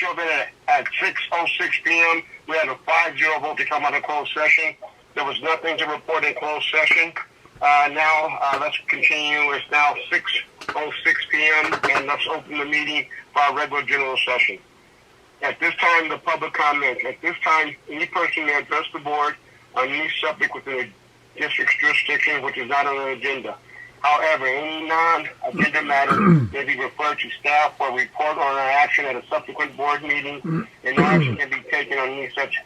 show that at 6:06 p.m., we had a 5-0 vote to come out of closed session. There was nothing to report in closed session. Now, let's continue. It's now 6:06 p.m., and let's open the meeting for our regular general session. At this time, the public comments. At this time, any person may address the board on any subject within the district's jurisdiction which is not on the agenda. However, any non-agenda matter may be referred to staff for a report on an action at a subsequent board meeting, and no action can be taken on any such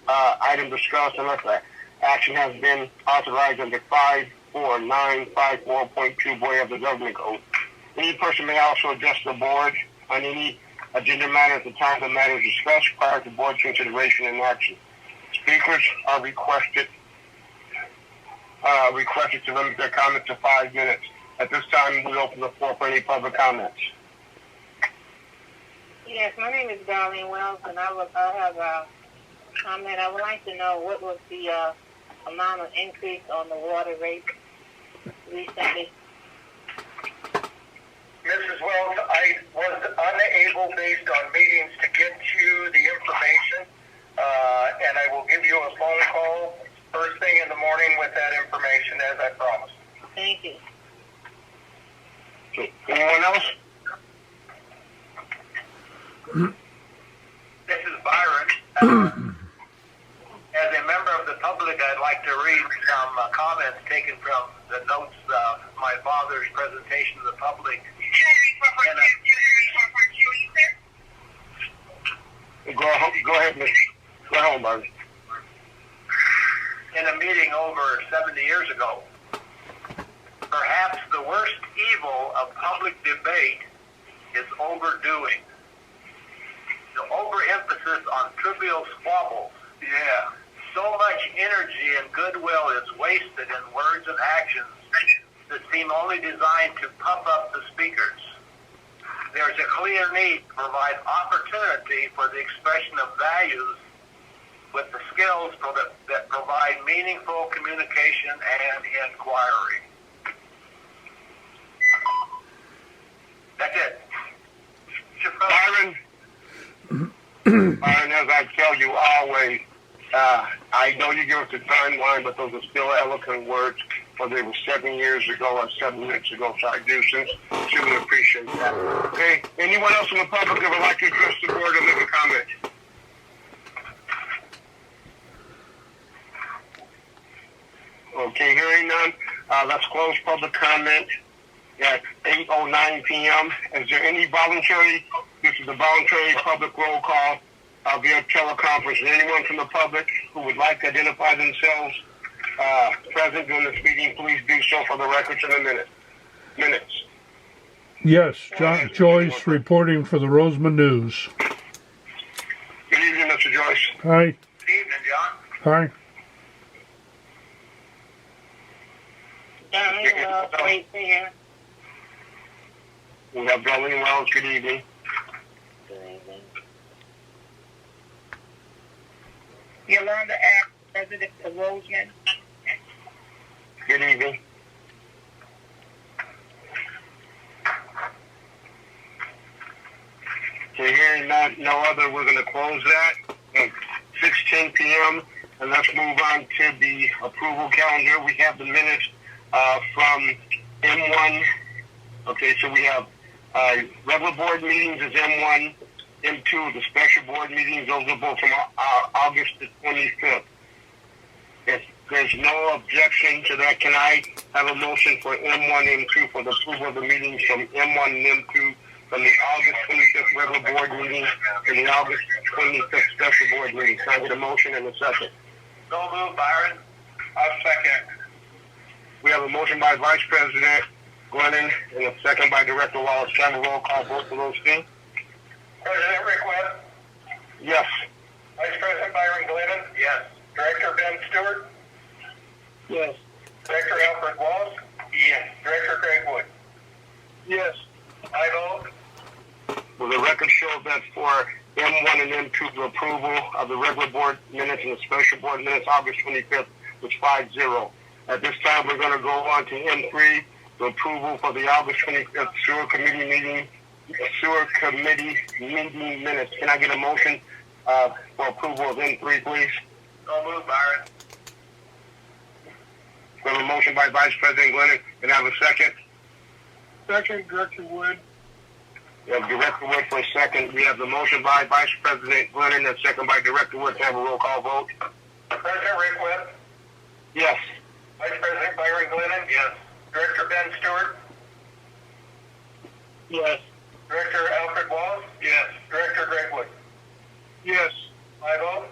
item discussed unless the action has been authorized under 54954.2 Boy of the Government Code. Any person may also address the board on any agenda matter at the time the matter is discussed prior to board consideration and action. Speakers are requested to limit their comments to 5 minutes. At this time, we open the floor for any public comments. Yes, my name is Darlene Wells, and I have a comment. I would like to know what was the amount of increase on the water rate recently. Mrs. Wells, I was unable, based on meetings, to get you the information, and I will give you a phone call first thing in the morning with that information, as I promised. Thank you. Okay. Anyone else? This is Byron. As a member of the public, I'd like to read some comments taken from the notes of my father's presentation to the public. Go ahead, Mr. Go ahead, Byron. In a meeting over 70 years ago, perhaps the worst evil of public debate is overdoing. The overemphasis on trivial squabbles. Yeah. So much energy and goodwill is wasted in words and actions that seem only designed to puff up the speakers. There's a clear need to provide opportunity for the expression of values with the skills that provide meaningful communication and inquiry. That's it. Byron, as I tell you always, I know you give us a timeline, but those are still eloquent words, whether it was 7 years ago or 7 minutes ago, so I do sincerely appreciate that. Okay, anyone else in the public that would like to address the board or make a comment? Okay, hearing none, let's close public comment at 8:09 p.m. Is there any voluntary, this is a voluntary public roll call via teleconference. Is there anyone from the public who would like to identify themselves present during this meeting? Please do so for the records in the minutes. Yes, Joyce reporting for the Rosamond News. Good evening, Mr. Joyce. Hi. Good evening, John. Hi. Darlene Wells, right there. We have Darlene Wells. Good evening. Good evening. Yolanda Act, President of Rosamond. Good evening. Okay, hearing no other, we're going to close that at 6:10 p.m. And let's move on to the approval calendar. We have the minutes from M1. Okay, so we have regular board meetings is M1, M2, the special board meetings, those are both from August the 25th. If there's no objection to that, can I have a motion for M1 and M2 for the approval of the meetings from M1 and M2 from the August 25th regular board meeting and the August 25th special board meeting? Can I get a motion and a second? So moved, Byron. I'll second. We have a motion by Vice President Glennon and a second by Director Wallace. Can I have a roll call vote for those two? President Rick Webb? Yes. Vice President Byron Glennon? Yes. Director Ben Stewart? Yes. Director Alfred Wallace? Yes. Director Craig Wood? Yes. I vote. Will the record show that for M1 and M2 the approval of the regular board minutes and the special board minutes August 25th was 5-0. At this time, we're going to go on to M3, the approval for the August 25th sewer committee meeting Sewer Committee meeting minutes. Can I get a motion for approval of N3, please? So moved, Byron. We have a motion by Vice President Glennon. Can I have a second? Second, Director Wood. We have Director Wood for a second. We have the motion by Vice President Glennon and second by Director Wood. Can I have a roll call vote? President Rick Webb. Yes. Vice President Byron Glennon. Yes. Director Ben Stewart. Yes. Director Alfred Wallace. Yes. Director Greg Wood. Yes. My vote.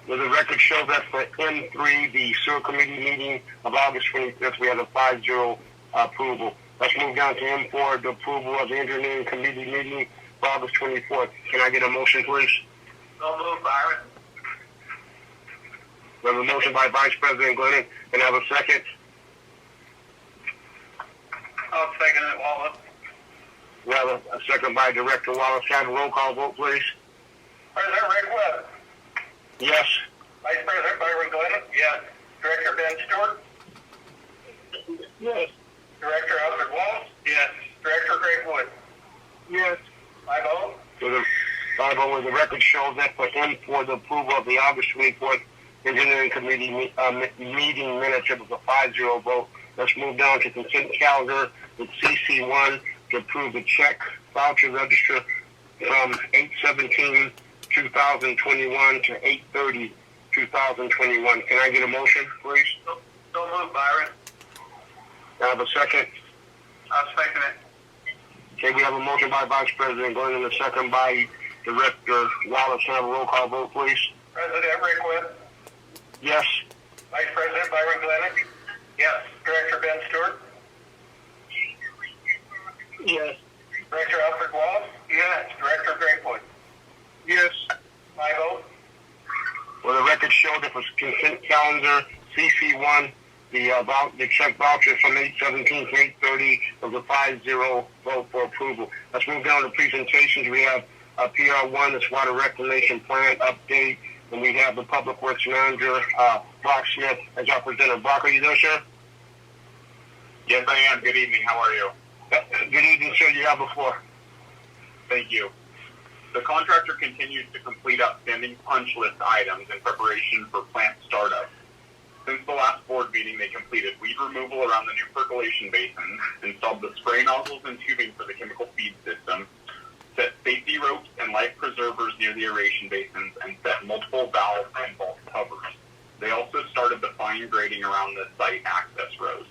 Will the record show that for M3, the Sewer Committee meeting of August 25th, we had a 5-0 approval. Let's move down to M4, the approval of the Engineering Committee meeting of August 24th. Can I get a motion, please? So moved, Byron. We have a motion by Vice President Glennon. Can I have a second? I'll second it, Wallace. We have a second by Director Wallace. Can I have a roll call vote, please? President Rick Webb. Yes. Vice President Byron Glennon. Yes. Director Ben Stewart. Yes. Director Alfred Wallace. Yes. Director Greg Wood. Yes. My vote. Will the record show that for M4, the approval of the August 24th Engineering Committee meeting minutes, it was a 5-0 vote. Let's move down to consent calendar with CC1 to approve the check voucher register from 8/17/2021 to 8/30/2021. Can I get a motion, please? So moved, Byron. Can I have a second? I'll second it. Okay, we have a motion by Vice President Glenn and a second by Director Wallace. Can I have a roll call vote, please? President Rick Webb. Yes. Vice President Byron Glennon. Yes. Director Ben Stewart. Yes. Director Alfred Wallace. Yes. Director Greg Wood. Yes. My vote. Will the record show that for consent calendar CC1, the check voucher from 8/17 to 8/30 was a 5-0 vote for approval. Let's move down to presentations. We have PR1, this water reclamation plant update, and we have the Public Works Manager, Brock Smith, as our presenter. Brock, are you there, sir? Yes, I am. Good evening. How are you? Good evening, sir. You have the floor. Thank you. The contractor continues to complete outstanding punch list items in preparation for plant startup. Since the last board meeting, they completed weed removal around the new percolation basin, installed the spray nozzles and tubing for the chemical feed system, set safety ropes and life preservers near the aeration basins, and set multiple valve and vault covers. They also started the fine grading around the site access roads.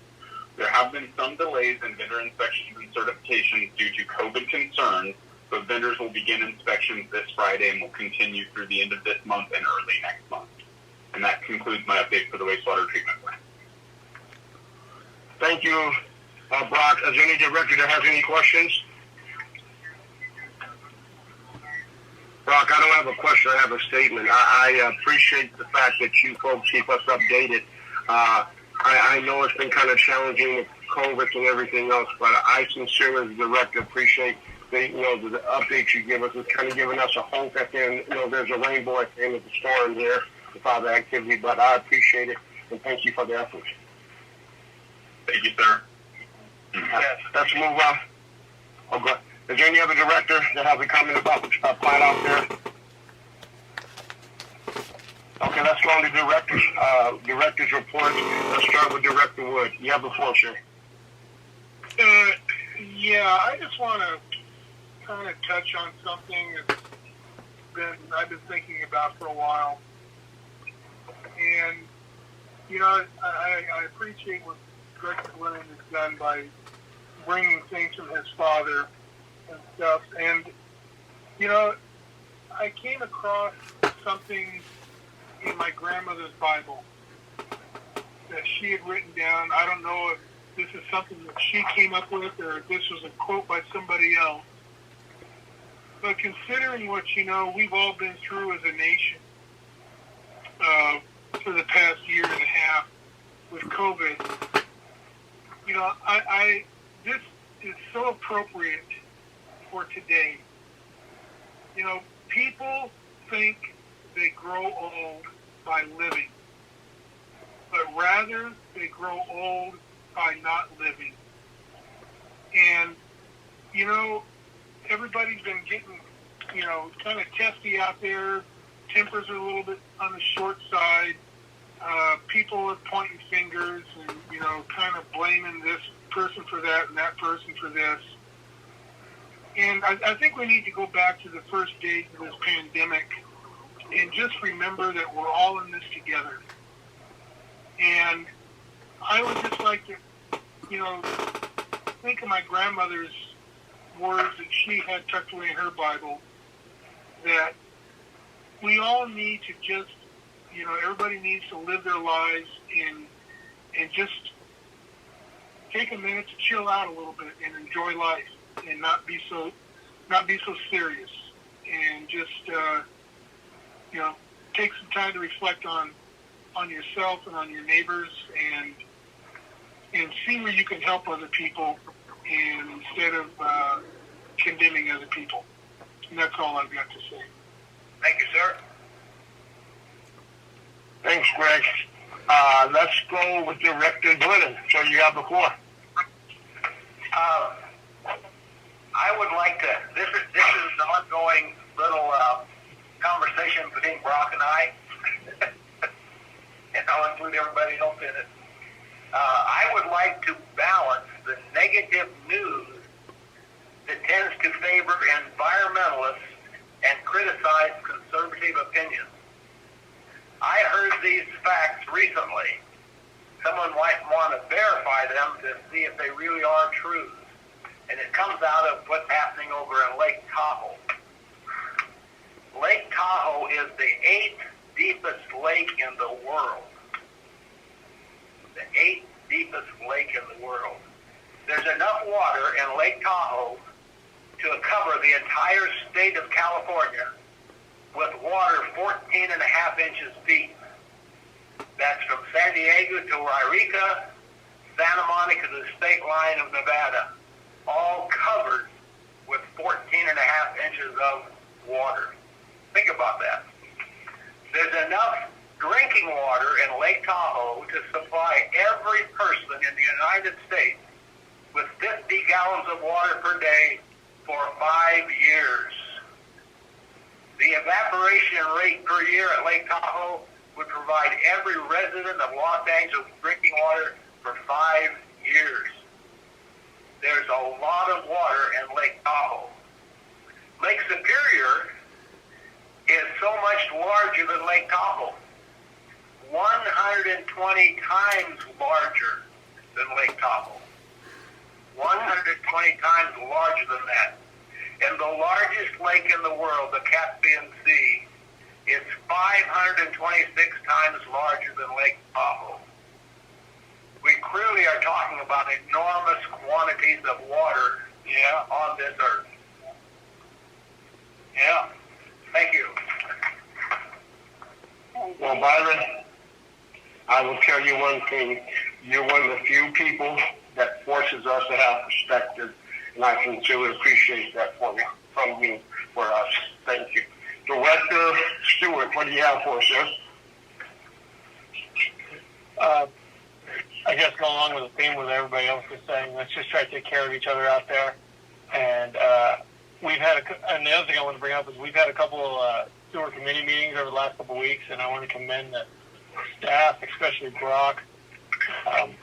There have been some delays in vendor inspections and certifications due to COVID concerns, but vendors will begin inspections this Friday and will continue through the end of this month and early next month. And that concludes my update for the wastewater treatment plant. Thank you, Brock. Is there any director that has any questions? Brock, I don't have a question. I have a statement. I appreciate the fact that you folks keep us updated. I know it's been kind of challenging with COVID and everything else, but I sincerely, as a director, appreciate the updates you give us. It's kind of giving us a hope at the end. There's a rainbow at the end of the storm there with all the activity, but I appreciate it, and thank you for the efforts. Thank you, sir. Let's move on. Okay. Is there any other director that has a comment about the plant out there? Okay, let's go on to director's reports. Let's start with Director Wood. You have the floor, sir. Yeah, I just want to kind of touch on something that's I've been thinking about for a while. And, I appreciate what Director Glennon has done by bringing things from his father and stuff. And, I came across something in my grandmother's Bible that she had written down. I don't know if this is something that she came up with or if this was a quote by somebody else. But considering what, we've all been through as a nation for the past year and a half with COVID, this is so appropriate for today. People think they grow old by living, but rather they grow old by not living. And, everybody's been getting, kind of testy out there. Tempers are a little bit on the short side. People are pointing fingers and, kind of blaming this person for that and that person for this. And I think we need to go back to the first days of this pandemic and just remember that we're all in this together. And I would just like to, think of my grandmother's words that she had tucked away in her Bible, that we all need to just, everybody needs to live their lives and just take a minute to chill out a little bit and enjoy life and not be so serious, and just take some time to reflect on yourself and on your neighbors and see where you can help other people, and instead of condemning other people. And that's all I've got to say. Thank you, sir. Thanks, Greg. Let's go with Director Glidden. So you have the floor. I would like to, this is an ongoing little conversation between Brock and I, and I'll include everybody else in it. I would like to balance the negative news that tends to favor environmentalists and criticize conservative opinions. I heard these facts recently. Someone might want to verify them to see if they really are true. And it comes out of what's happening over in Lake Tahoe. Lake Tahoe is the 8th deepest lake in the world. The 8th deepest lake in the world. There's enough water in Lake Tahoe to cover the entire state of California with water 14 and a half inches deep. That's from San Diego to Yreka, Santa Monica to the state line of Nevada, all covered with 14 and a half inches of water. Think about that. There's enough drinking water in Lake Tahoe to supply every person in the United States with 50 gallons of water per day for 5 years. The evaporation rate per year at Lake Tahoe would provide every resident of Los Angeles drinking water for 5 years. There's a lot of water in Lake Tahoe. Lake Superior is so much larger than Lake Tahoe. 120 times larger than Lake Tahoe. 120 times larger than that. And the largest lake in the world, the Caspian Sea, is 526 times larger than Lake Tahoe. We clearly are talking about enormous quantities of water on this earth. Yeah. Thank you. Well, Byron, I will tell you one thing. You're one of the few people that forces us to have perspective, and I sincerely appreciate that from you, for us. Thank you. Director Stewart, what do you have for us, sir? I guess go along with the theme with everybody else is saying, let's just try to take care of each other out there. And we've had, and the other thing I want to bring up is we've had a couple of sewer committee meetings over the last couple of weeks, and I want to commend the staff, especially Brock.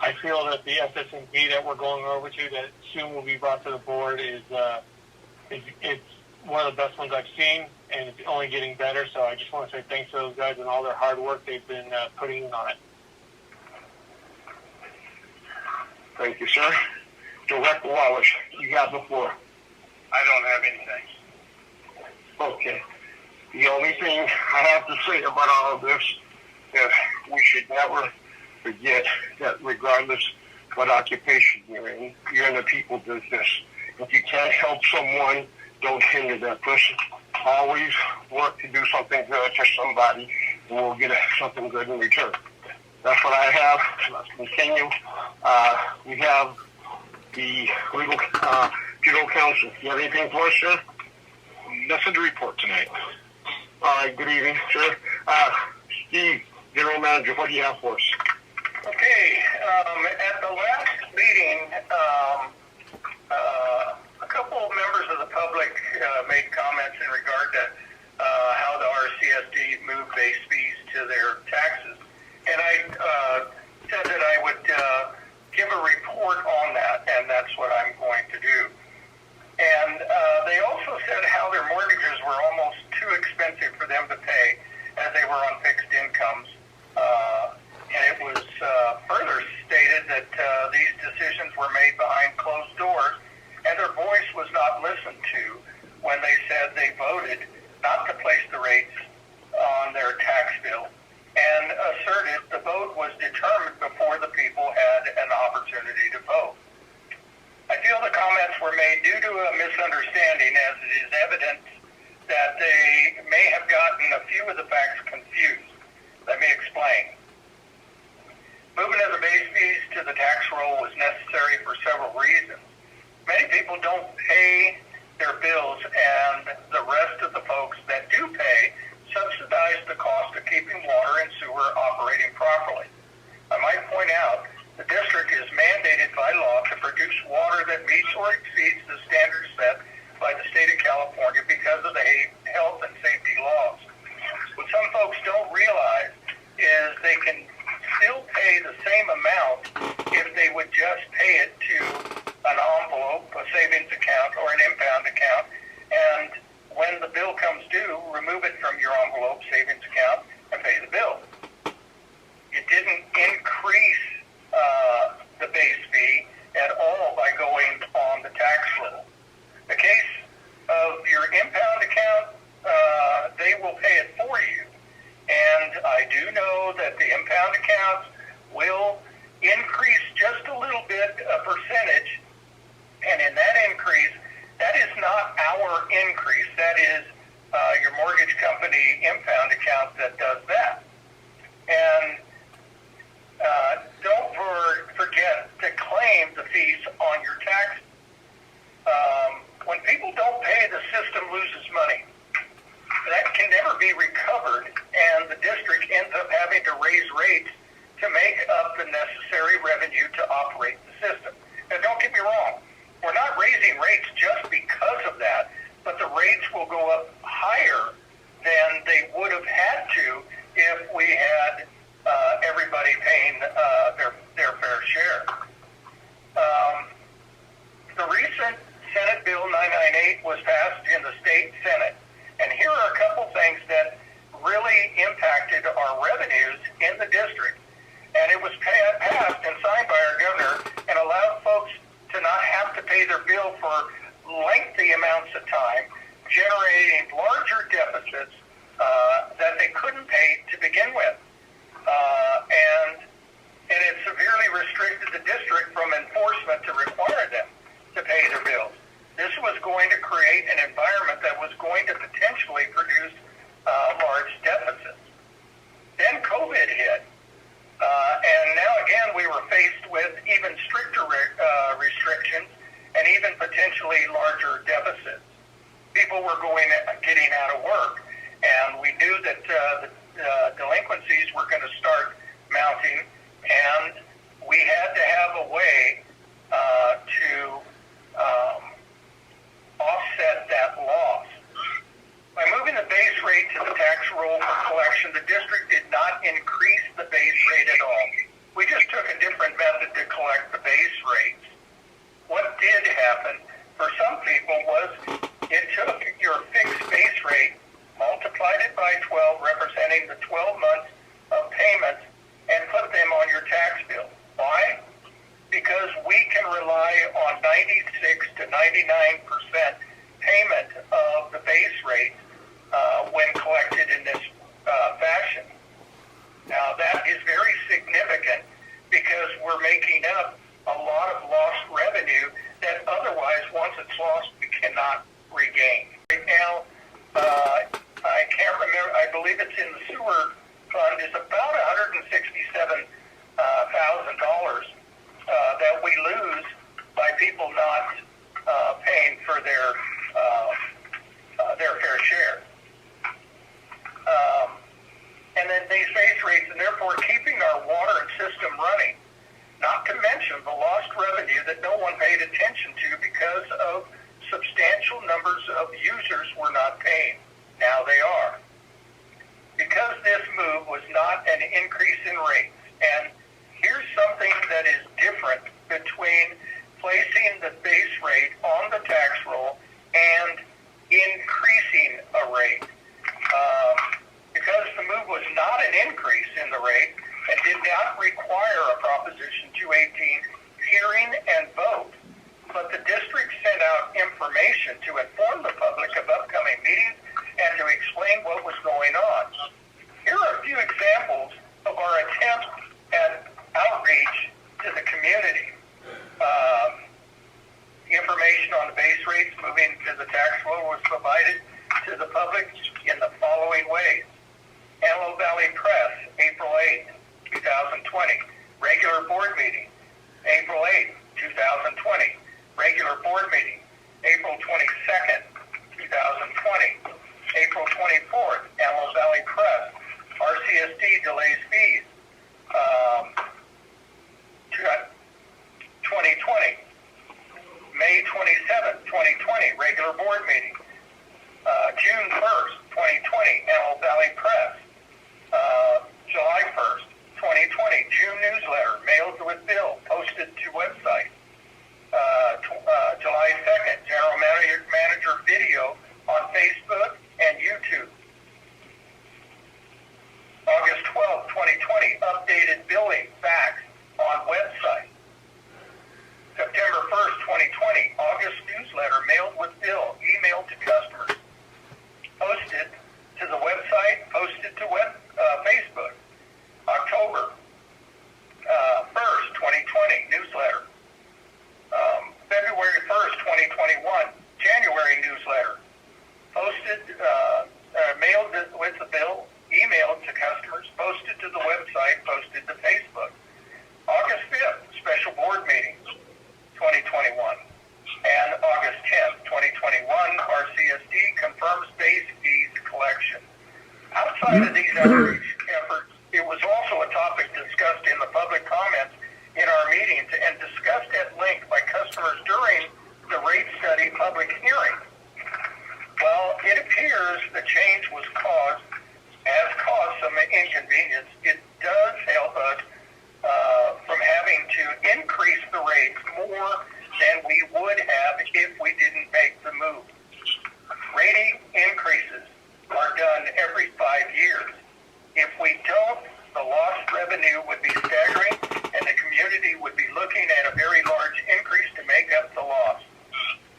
I feel that the SSMP that we're going over to, that soon will be brought to the board, is it's one of the best ones I've seen, and it's only getting better. So I just want to say thanks to those guys and all their hard work they've been putting in on it. Thank you, sir. Director Wallace, you have the floor. I don't have anything. Okay. The only thing I have to say about all of this is we should never forget that regardless what occupation you're in the people business. If you can't help someone, don't hinder that person. Always work to do something good for somebody, and we'll get something good in return. That's what I have. Let's continue. We have the legal counsel. Do you have anything for us, sir? Nothing to report tonight. All right, good evening, sir. Steve, General Manager, what do you have for us? Okay, at the last meeting, a couple of members of the public made comments in regard to how the Rcsd moved base fees to their taxes. And I said that I would give a report on that, and that's what I'm going to do. And they also said how their mortgages were almost too expensive for them to pay as they were on fixed incomes. And it was further stated that these decisions were made behind closed doors, and their voice was not listened to when they said they voted not to place the rates on their tax bill, and asserted the vote was determined before the people had an opportunity to vote. I feel the comments were made due to a misunderstanding, as it is evident that they may have gotten a few of the facts confused. Let me explain. Movement of the base fees to the tax roll was necessary for several reasons. Many people don't pay their bills, and the rest of the folks that do pay subsidize the cost of keeping water and sewer operating properly. I might point out the district is mandated by law to produce water that meets or exceeds the standards set by the state of California because of the health and safety laws. What some folks don't realize is they can still pay the same amount if they would just pay it to an envelope, a savings account, or an impound account, and when the bill comes due, remove it from your envelope, savings account, and pay the bill. It didn't increase the base fee at all by going on the tax roll. The case of your impound account, they will pay it for you. And I do know that the impound accounts will increase just a little bit, a percentage, and in that increase, that is not our increase. That is your mortgage company impound account that does that. And don't forget to claim the fees on your tax. When people don't pay, the system loses money. That can never be recovered, and the district ends up having to raise rates to make up the necessary revenue to operate the system. Now, don't get me wrong. We're not raising rates just because of that, but the rates will go up higher than they would have had to if we had everybody paying their fair share. The recent Senate Bill 998 was passed in the state Senate, and here are a couple things that really impacted our revenues in the district. And it was passed and signed by our governor and allowed folks to not have to pay their bill for lengthy amounts of time, generating larger deficits that they couldn't pay to begin with. And it severely restricted the district from enforcement to require them to pay their bills. This was going to create an environment that was going to potentially produce large deficits. Then COVID hit. And now again, we were faced with even stricter restrictions and even potentially larger deficits. People were getting out of work, and we knew that the delinquencies were going to start mounting, and we had to have a way to offset that loss. By moving the base rate to the tax roll for collection, the district did not increase the base rate at all. We just took a different method to collect the base rates. What did happen for some people was it took your fixed base rate, multiplied it by 12, representing the 12 months of payments, and put them on your tax bill. Why? Because we can rely on 96 to 99% payment of the base rate when collected in this fashion. Now, that is very significant because we're making up a lot of lost revenue that otherwise, once it's lost, we cannot regain. Right now, I can't remember, I believe it's in the sewer fund, is about $167,000 that we lose by people not paying for their fair share. And then these base rates, and therefore keeping our water system running, not to mention the lost revenue that no one paid attention to because of substantial numbers increase in rates. And here's something that is different between placing the base rate on the tax roll and increasing a rate. Because the move was not an increase in the rate and did not require a Proposition 218 hearing and vote, but the district sent out information to inform the public of upcoming meetings and to explain what was going on. Here are a few examples of our attempt at outreach to the community. Information on the base rates moving to the tax roll was provided to the public in the following ways. Antelope Valley Press, April 8, 2020. Regular board meeting, April 8, 2020. Regular board meeting, April 22nd, 2020. April 24th, Antelope Valley Press. Rcsd delays fees, 2020. May 27th, 2020, regular board meeting. June 1st, 2020, Antelope Valley Press. July 1st, 2020, June newsletter, mailed with bill, posted to website. July 2nd, general manager video on Facebook and YouTube. August 12th, 2020, updated billing facts on website. September 1st, 2020, August newsletter mailed with bill, emailed to customers, posted to the website, posted to Facebook. October 1st, 2020, newsletter. February 1st, 2021, January newsletter, posted, mailed with the bill, emailed to customers, posted to the website, posted to Facebook. August 5th, special board meetings, 2021. And August 10th, 2021, Rcsd confirms base fees collection. Outside of these outreach efforts, it was also a topic discussed in the public comments in our meetings and discussed at length by customers during the rate study public hearing. Well, it appears the change has caused some inconvenience. It does help us from having to increase the rates more than we would have if we didn't make the move. Rating increases are done every 5 years. If we don't, the lost revenue would be staggering and the community would be looking at a very large increase to make up the loss.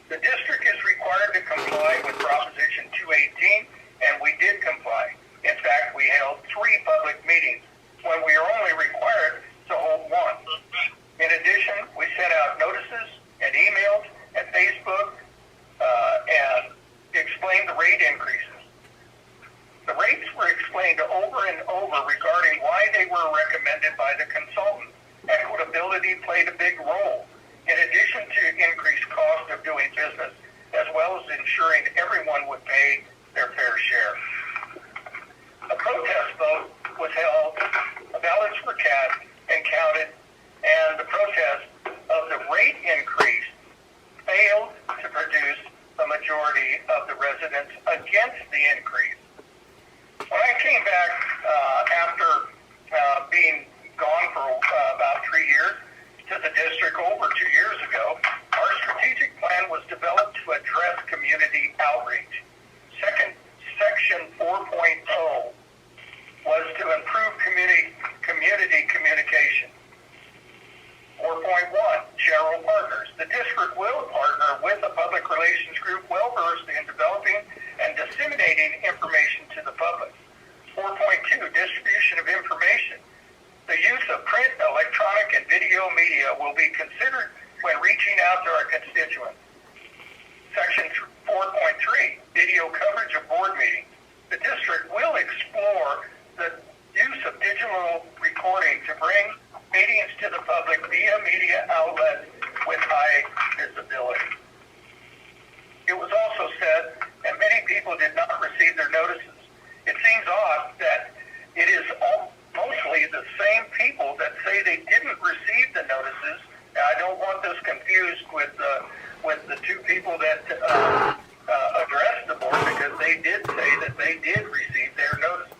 The district is required to comply with Proposition 218, and we did comply. In fact, we held 3 public meetings when we are only required to hold 1. In addition, we sent out notices and emails at Facebook and explained the rate increases. The rates were explained over and over regarding why they were recommended by the consultant. Equitability played a big role, in addition to increased cost of doing business, as well as ensuring everyone would pay their fair share. A protest vote was held, ballots were cast and counted, and the protest of the rate increase failed to produce a majority of the residents against the increase. When I came back after being gone for about 3 years to the district over 2 years ago, our strategic plan was developed to address community outreach. Section 4.0 was to improve community communication. 4.1, general partners. The district will partner with a public relations group well-versed in developing and disseminating information to the public. 4.2, distribution of information. The use of print, electronic, and video media will be considered when reaching out to our constituents. Section 4.3, video coverage of board meetings. The district will explore the use of digital recording to bring meetings to the public via media outlets with high visibility. It was also said that many people did not receive their notices. It seems odd that it is mostly the same people that say they didn't receive the notices. Now, I don't want this confused with the 2 people that addressed the board, because they did say that they did receive their notices.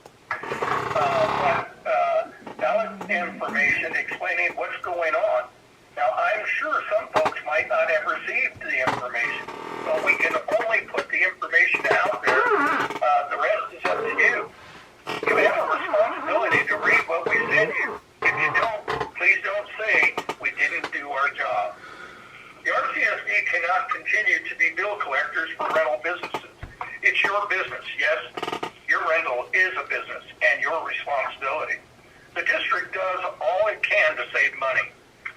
But information explaining what's going on. Now, I'm sure some folks might not have received the information, but we can only put the information out there. The rest is up to you. You have a responsibility to read what we send you. If you don't, please don't say we didn't do our job. The Rcsd cannot continue to be bill collectors for rental businesses. It's your business, yes. Your rental is a business and your responsibility. The district does all it can to save money,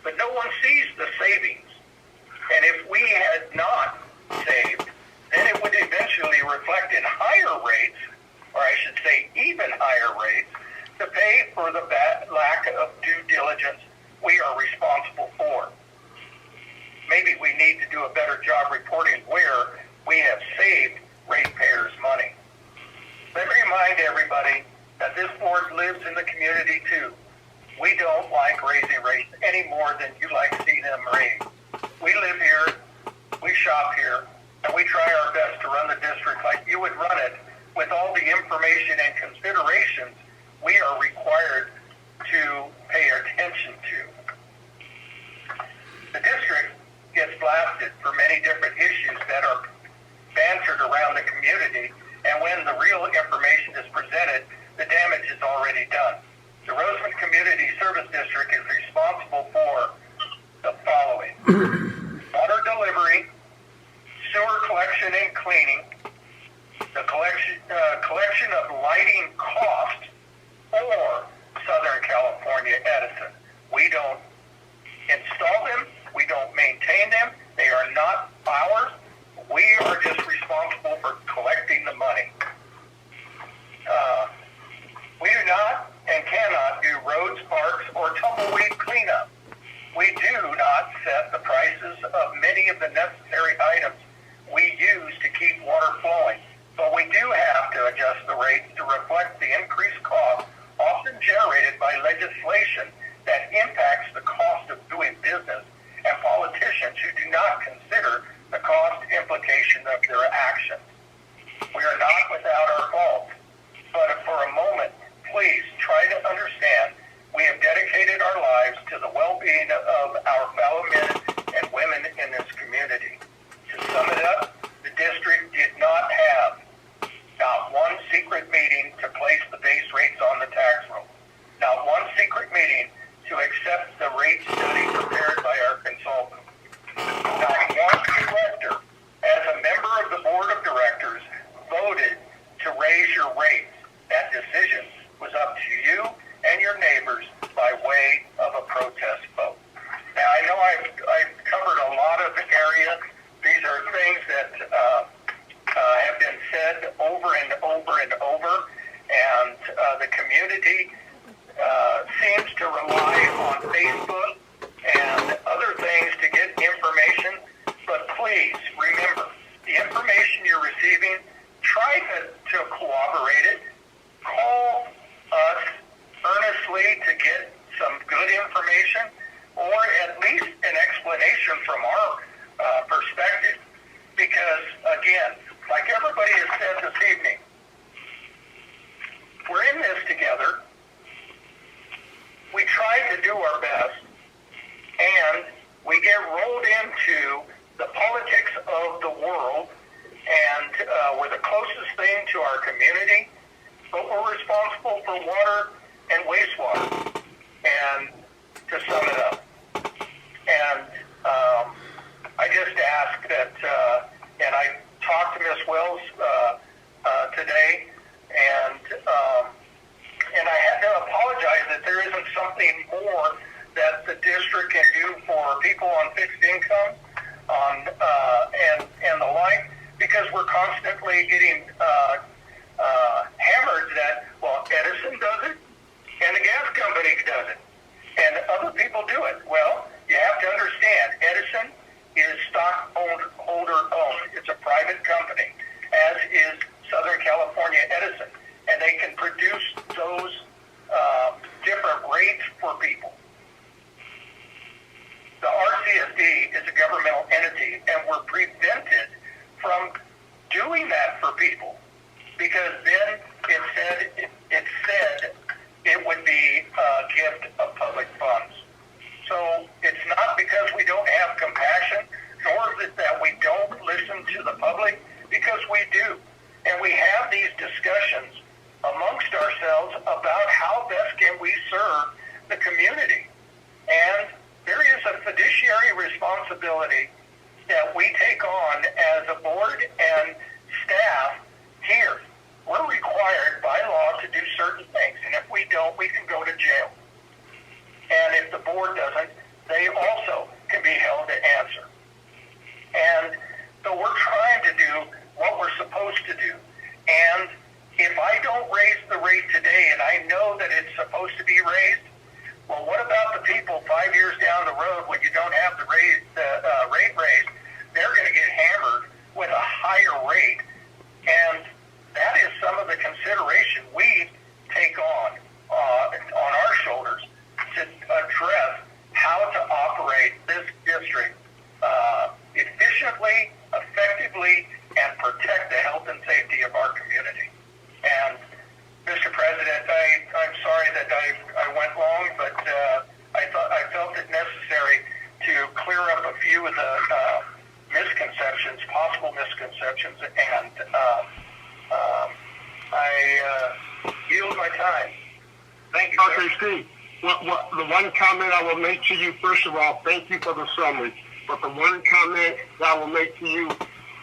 but no one sees the savings. And if we had not saved, then it would eventually reflect in higher rates, or I should say even higher rates, to pay for the lack of due diligence we are responsible for. Maybe we need to do a better job reporting where we have saved ratepayers' money. Let me remind everybody that this board lives in the community too. We don't like raising rates any more than you like seeing them raised. We live here, we shop here, and we try our best to run the district like you would run it with all the information and considerations we are required to pay attention to. The district gets blasted for many different issues that are bantered around the community, and when the real information is presented, the damage is already done. The Rosamond Community Service District is responsible for the following: water delivery, sewer collection and cleaning, the collection of lighting cost for Southern California Edison. We don't install them, we don't maintain them, they are not ours. We are just responsible for collecting the money. We do not and cannot do roads, parks, or tumbleweed cleanup. We do not set the prices of many of the necessary items we use to keep water flowing, but we do have to adjust the rates to reflect the increased cost often generated by legislation that impacts the cost of doing business and politicians who do not consider the cost implication of their actions. We are not without our faults, but for a moment, please try to understand we have dedicated our lives to the well-being of our fellow men and women in this community. To sum it up, the district did not have not one secret meeting to place the base rates on the tax roll, not one secret meeting to accept the rate study prepared by our consultant. Not one director, as a member of the board of directors, voted to raise your rates. That decision was up to you and your neighbors by way of a protest vote. Now, I know I've covered a lot of area. These are things that have been said over and over and over, and the community seems to rely on Facebook and other things to get information, but please remember, the information you're receiving, try to corroborate it. Call us earnestly to get some good information, or at least an explanation from our perspective. Because, again, like everybody has said this evening, we're in this together. We try to do our best, and we get rolled into the politics of the world, and we're the closest thing to our community, but we're responsible for water and wastewater. And to sum it up, and I just ask that, and I talked to Ms. Wells today, and I had to apologize that there isn't something more that the district can do for people on fixed income, and the like, because we're constantly getting hammered that, well, Edison does it, and the gas company does it, and other people do it. Well, you have to understand, Edison is stockholder owned. It's a private company, as is Southern California Edison, and they can produce those different rates for people. The Rcsd is a governmental entity, and we're prevented from doing that for people. about how best can we serve the community. And there is a fiduciary responsibility that we take on as a board and staff here. We're required by law to do certain things, and if we don't, we can go to jail. And if the board doesn't, they also can be held to answer. And so we're trying to do what we're supposed to do. And if I don't raise the rate today, and I know that it's supposed to be raised, well, what about the people 5 years down the road when you don't have the rate raised? They're going to get hammered with a higher rate. And that is some of the consideration we take on our shoulders to address how to operate this district efficiently, effectively, and protect the health and safety of our community. And Mr. President, I'm sorry that I went long, but I felt it necessary to clear up a few of the misconceptions, possible misconceptions, and I yield my time. Thank you, sir. Okay, Steve, the one comment I will make to you, first of all, thank you for the summary, but the one comment that I will make to you,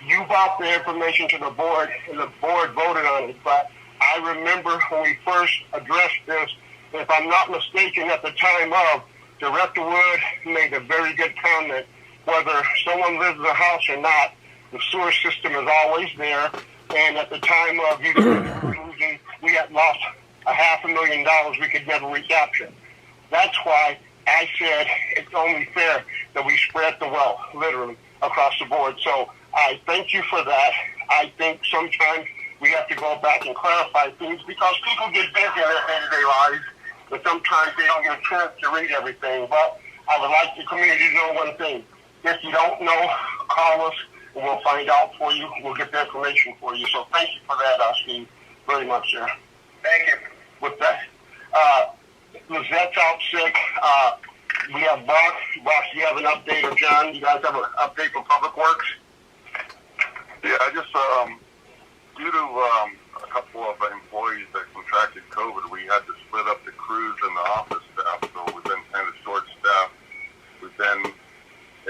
you brought the information to the board, and the board voted on it, but I remember when we first addressed this, if I'm not mistaken, at the time of, Director Wood made a very good comment. Whether someone lives in a house or not, the sewer system is always there. And at the time of losing, we had lost $500,000 we could never recapture. That's why I said it's only fair that we spread the wealth, literally, across the board. So I thank you for that. I think sometimes we have to go back and clarify things because people get busy in their day-to-day lives, but sometimes they don't get a chance to read everything. But I would like the community to know one thing. If you don't know, call us, and we'll find out for you. We'll get the information for you. So thank you for that, Steve, very much, sir. Thank you. With that, Lizette's out sick. We have Brock. Brock, do you have an update? Or John, you guys have an update from Public Works? Yeah, I just, due to a couple of employees that contracted COVID, we had to split up the crews and the office staff, so we've been kind of short-staffed. We've been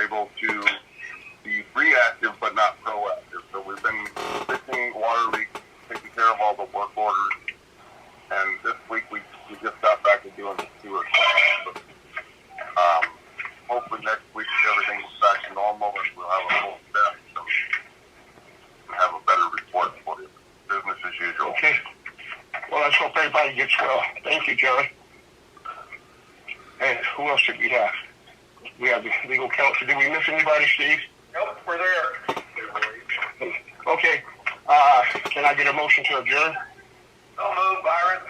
able to be reactive but not proactive. So we've been fixing water leaks, taking care of all the work orders, and this week we just got back to doing the sewer stuff. But, hopefully next week everything will back to normal and we'll have a full staff and have a better report for you. Business as usual. Okay. Well, let's hope everybody gets well. Thank you, John. And who else did we have? We have the legal counsel. Did we miss anybody, Steve? Nope, we're there. Okay. Can I get a motion to adjourn? So move, Byron.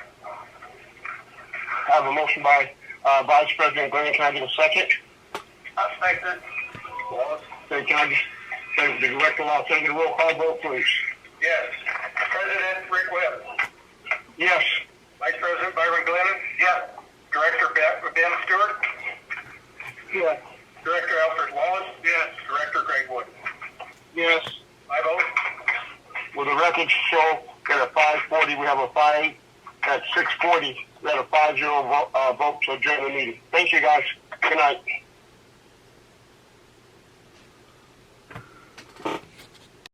I have a motion by Vice President Glenn. Can I get a second? I'll second it. Okay, can I just say the Director Law take a roll call vote, please? Yes. President Rick Webb. Yes. Vice President Byron Glennon. Yes. Director Ben Stewart. Yes. Director Alfred Wallace. Yes. Director Greg Wood. Yes. I vote. Will the records show that at 5:40 we have a 5, at 6:40 we had a 5-0 vote to adjourn the meeting. Thank you, guys. Good night.